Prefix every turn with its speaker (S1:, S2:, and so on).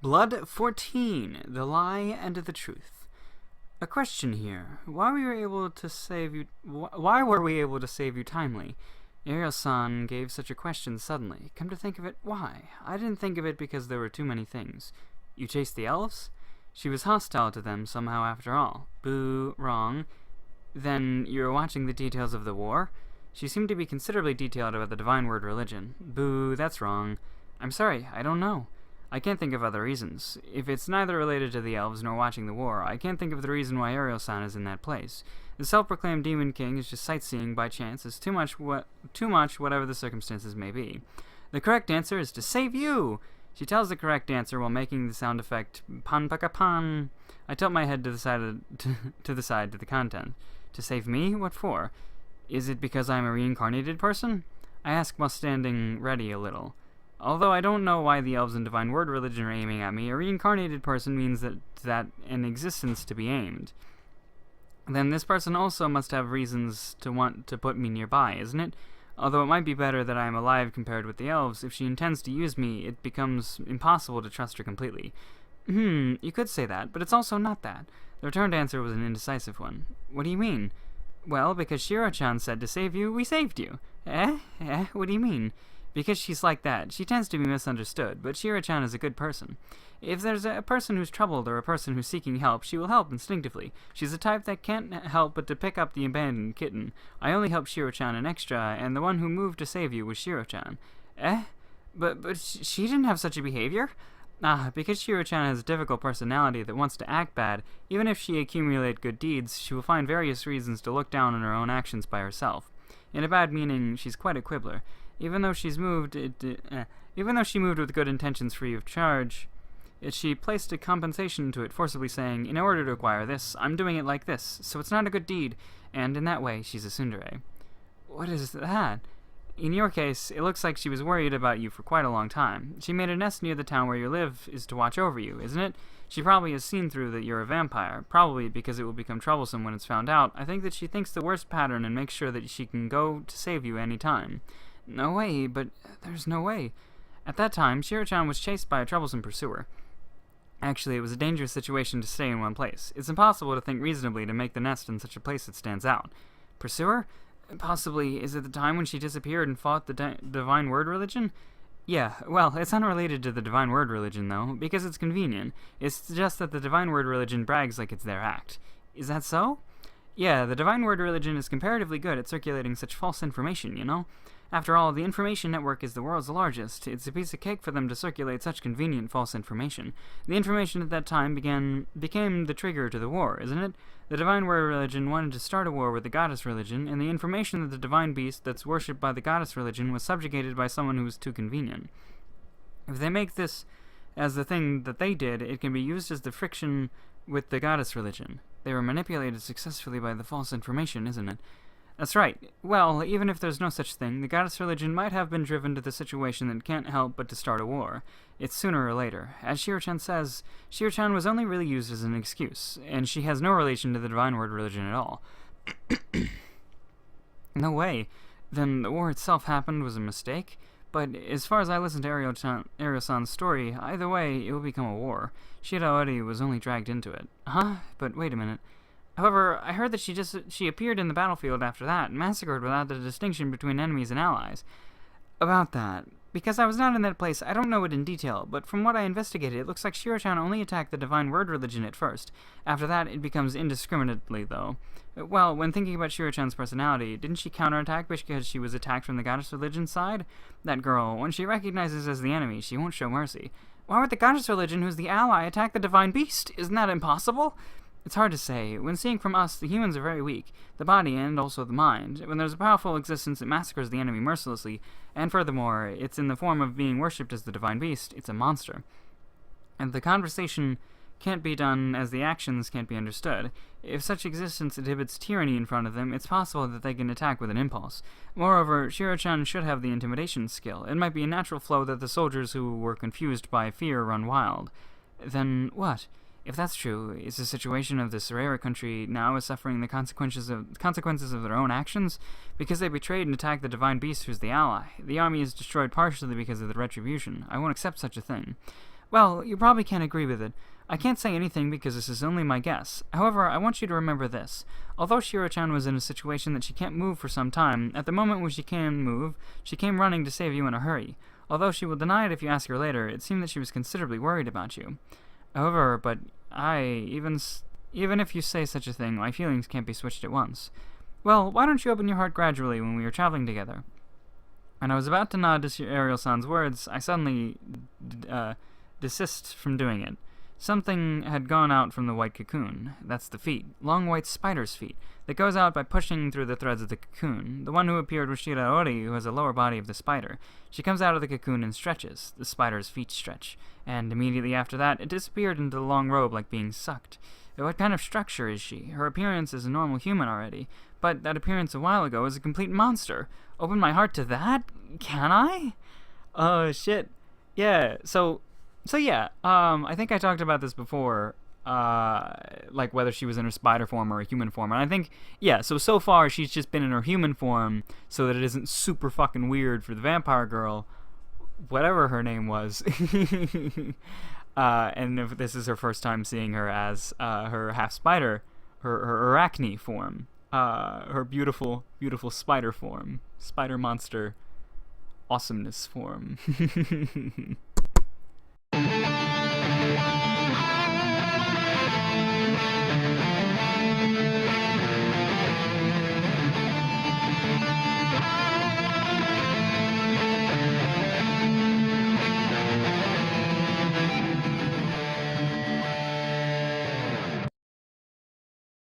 S1: Blood 14, The Lie and the Truth. A question here. Why were we able to save you timely? Ariel-san gave such a question suddenly. Come to think of it, why? I didn't think of it because there were too many things. You chased the elves? She was hostile to them somehow after all. Boo, wrong. Then you were watching the details of the war? She seemed to be considerably detailed about the divine word religion. Boo, that's wrong. I'm sorry, I don't know. I can't think of other reasons. If it's neither related to the elves nor watching the war, I can't think of the reason why Ariel-san is in that place. The self-proclaimed Demon King is just sightseeing by chance is too much whatever the circumstances may be. The correct answer is to save you! She tells the correct answer while making the sound effect pan paka pan. I tilt my head to the side to the content. To save me? What for? Is it because I'm a reincarnated person? I ask while standing ready a little. Although I don't know why the elves and divine word religion are aiming at me, a reincarnated person means that an existence to be aimed. Then this person also must have reasons to want to put me nearby, isn't it? Although it might be better that I am alive compared with the elves, if she intends to use me, it becomes impossible to trust her completely. You could say that, but it's also not that. The returned answer was an indecisive one. What do you mean? Well, because Shiro-chan said to save you, we saved you. What do you mean? Because she's like that. She tends to be misunderstood, but Shiro-chan is a good person. If there's a person who's troubled or a person who's seeking help, she will help instinctively. She's the type that can't help but to pick up the abandoned kitten. I only helped Shiro-chan an extra, and the one who moved to save you was Shiro-chan. But she didn't have such a behavior? Because Shiro-chan has a difficult personality that wants to act bad, even if she accumulates good deeds, she will find various reasons to look down on her own actions by herself. In a bad meaning, she's quite a quibbler. Even though she moved with good intentions free of charge, she placed a compensation into it, forcibly saying, in order to acquire this, I'm doing it like this, so it's not a good deed, and in that way, she's a tsundere. What is that? In your case, it looks like she was worried about you for quite a long time. She made a nest near the town where you live is to watch over you, isn't it? She probably has seen through that you're a vampire, probably because it will become troublesome when it's found out. I think that she thinks the worst pattern and makes sure that she can go to save you any time. No way, but there's no way. At that time, Shiro-chan was chased by a troublesome pursuer. Actually, it was a dangerous situation to stay in one place. It's impossible to think reasonably to make the nest in such a place that stands out. Pursuer? Possibly, is it the time when she disappeared and fought the divine word religion? Yeah, well, it's unrelated to the divine word religion, though, because it's convenient. It's just that the divine word religion brags like it's their act. Is that so? Yeah, the divine word religion is comparatively good at circulating such false information, you know? After all, the information network is the world's largest. It's a piece of cake for them to circulate such convenient false information. The information at that time became the trigger to the war, isn't it? The divine word religion wanted to start a war with the goddess religion, and the information that the divine beast that's worshipped by the goddess religion was subjugated by someone who was too convenient. If they make this as the thing that they did, it can be used as the friction with the goddess religion. They were manipulated successfully by the false information, isn't it? That's right. Well, even if there's no such thing, the goddess religion might have been driven to the situation that can't help but to start a war. It's sooner or later. As Shiro-chan says, Shiro-chan was only really used as an excuse, and she has no relation to the divine word religion at all. No way. Then the war itself happened was a mistake? But as far as I listened to Ariel-san's story, either way, it will become a war. Shiraori was only dragged into it. But wait a minute. However, I heard that she appeared in the battlefield after that, and massacred without the distinction between enemies and allies. About that, because I was not in that place, I don't know it in detail, but from what I investigated, it looks like Shiro-chan only attacked the divine word religion at first. After that, it becomes indiscriminately, though. Well, when thinking about Shiro-chan's personality, didn't she counterattack because she was attacked from the goddess religion side? That girl, when she recognizes as the enemy, she won't show mercy. Why would the goddess religion, who's the ally, attack the divine beast? Isn't that impossible? It's hard to say. When seeing from us, the humans are very weak, the body and also the mind. When there's a powerful existence, it massacres the enemy mercilessly, and furthermore, it's in the form of being worshipped as the divine beast. It's a monster. And the conversation can't be done as the actions can't be understood. If such existence exhibits tyranny in front of them, it's possible that they can attack with an impulse. Moreover, Shiro-chan should have the intimidation skill. It might be a natural flow that the soldiers who were confused by fear run wild. Then what? If that's true, is the situation of the Sorare country now suffering the consequences of their own actions? Because they betrayed and attacked the divine beast who's the ally. The army is destroyed partially because of the retribution. I won't accept such a thing. Well, you probably can't agree with it. I can't say anything because this is only my guess. However, I want you to remember this. Although Shiro-chan was in a situation that she can't move for some time, at the moment when she can move, she came running to save you in a hurry. Although she will deny it if you ask her later, it seemed that she was considerably worried about you. However, but even if you say such a thing, my feelings can't be switched at once. Well, why don't you open your heart gradually when we are traveling together? When I was about to nod to Ariel-san's words, I suddenly desist from doing it. Something had gone out from the white cocoon. That's the feet. Long white spider's feet. That goes out by pushing through the threads of the cocoon. The one who appeared was Shiraori, who has a lower body of the spider. She comes out of the cocoon and stretches. The spider's feet stretch. And immediately after that, it disappeared into the long robe like being sucked. What kind of structure is she? Her appearance is a normal human already. But that appearance a while ago is a complete monster. Open my heart to that? Can I? Oh, shit. Yeah, So yeah, I think I talked about this before, like whether she was in her spider form or a human form. And I think, yeah, so far she's just been in her human form so that it isn't super fucking weird for the vampire girl, whatever her name was. And if this is her first time seeing her as her half spider, her arachne form, her beautiful, beautiful spider form, spider monster awesomeness form.